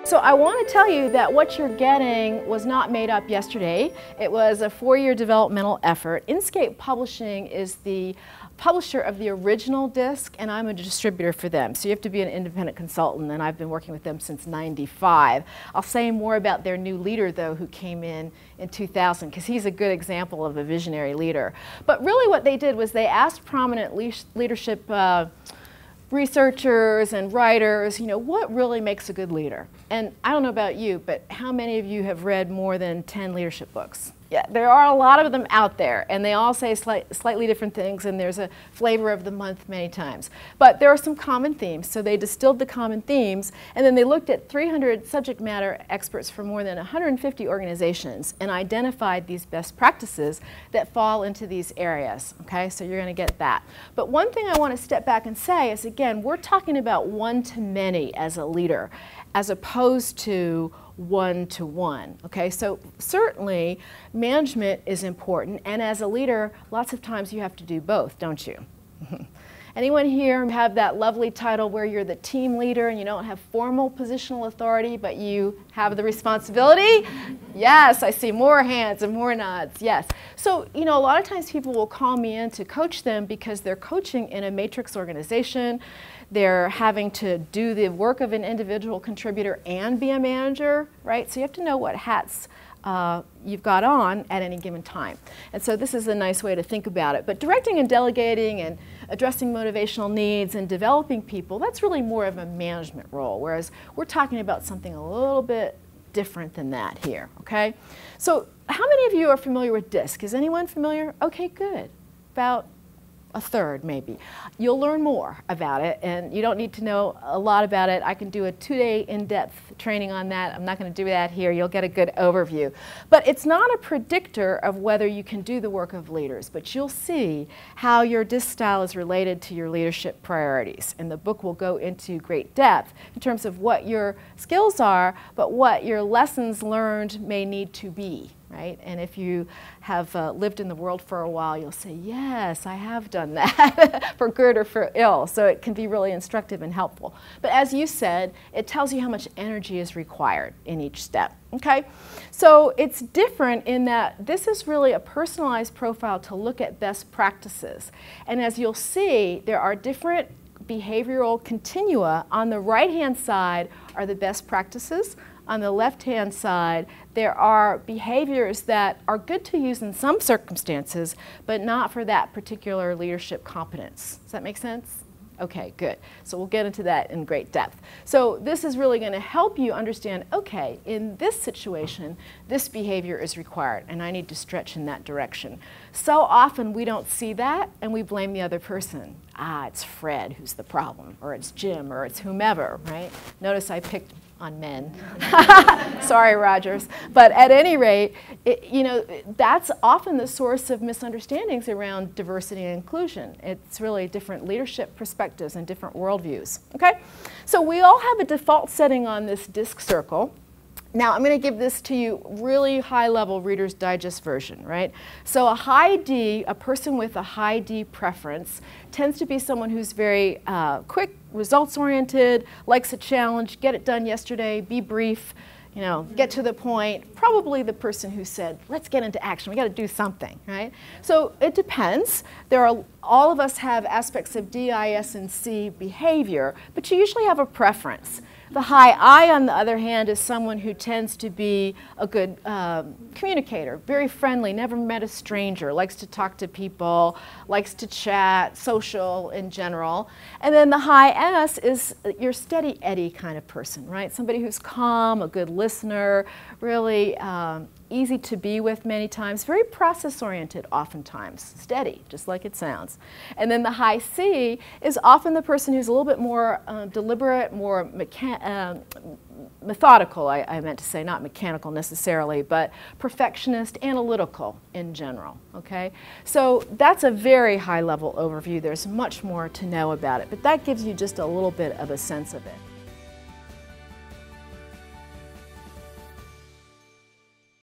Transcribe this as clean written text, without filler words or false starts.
So I want to tell you that what you're getting was not made up yesterday. It was a 4-year developmental effort. Inkscape Publishing is the publisher of the original DiSC, and I'm a distributor for them. So you have to be an independent consultant, and I've been working with them since '95. I'll say more about their new leader, though, who came in 2000, because he's a good example of a visionary leader. But really what they did was they asked prominent leadership researchers and writers, what really makes a good leader? And I don't know about you, but how many of you have read more than 10 leadership books? Yeah, there are a lot of them out there, and they all say slightly different things, and there's a flavor of the month many times. But there are some common themes, so they distilled the common themes, and then they looked at 300 subject matter experts from more than 150 organizations and identified these best practices that fall into these areas, okay? So you're going to get that. But one thing I want to step back and say is, again, we're talking about one-to-many as a leader, as opposed to one-to-one, okay? So certainly management is important, and as a leader, lots of times you have to do both, don't you? Anyone here have that lovely title where you're the team leader and you don't have formal positional authority, but you have the responsibility? Yes, I see more hands and more nods, yes. So, a lot of times people will call me in to coach them because they're coaching in a matrix organization. They're having to do the work of an individual contributor and be a manager, right? So you have to know what hats you've got on at any given time. And so this is a nice way to think about it. But directing and delegating and addressing motivational needs and developing people, that's really more of a management role, whereas we're talking about something a little bit different than that here, okay? So how many of you are familiar with DiSC? Is anyone familiar? Okay, good. About a third, maybe. You'll learn more about it, and you don't need to know a lot about it. I can do a 2-day in-depth training on that. I'm not going to do that here. You'll get a good overview. But it's not a predictor of whether you can do the work of leaders, but you'll see how your DiSC style is related to your leadership priorities. And the book will go into great depth in terms of what your skills are, but what your lessons learned may need to be. Right? And if you have lived in the world for a while, you'll say, yes, I have done that, for good or for ill. So it can be really instructive and helpful. But as you said, it tells you how much energy is required in each step. Okay? So it's different in that this is really a personalized profile to look at best practices. And as you'll see, there are different behavioral continua. On the right-hand side are the best practices. On the left-hand side, there are behaviors that are good to use in some circumstances, but not for that particular leadership competence. Does that make sense? Okay, good. So we'll get into that in great depth. So this is really going to help you understand, okay, in this situation, this behavior is required, and I need to stretch in that direction. So often we don't see that, and we blame the other person. Ah, it's Fred who's the problem, or it's Jim, or it's whomever, right? Notice I picked on men. Sorry, Rogers. But at any rate, that's often the source of misunderstandings around diversity and inclusion. It's really different leadership perspectives and different worldviews. Okay? So we all have a default setting on this DiSC circle. Now, I'm going to give this to you really high-level Reader's Digest version, right? So a high D, a person with a high D preference, tends to be someone who's very quick, results-oriented, likes a challenge, get it done yesterday, be brief, get to the point. Probably the person who said, let's get into action, we got to do something, right? So it depends. All of us have aspects of D, I, S, and C behavior, but you usually have a preference. The high I, on the other hand, is someone who tends to be a good communicator, very friendly, never met a stranger, likes to talk to people, likes to chat, social in general. And then the high S is your steady Eddie kind of person, right? Somebody who's calm, a good listener, really easy to be with many times, very process-oriented oftentimes, steady, just like it sounds. And then the high C is often the person who's a little bit more deliberate, more methodical, I meant to say, not mechanical necessarily, but perfectionist, analytical in general, okay? So that's a very high-level overview. There's much more to know about it, but that gives you just a little bit of a sense of it.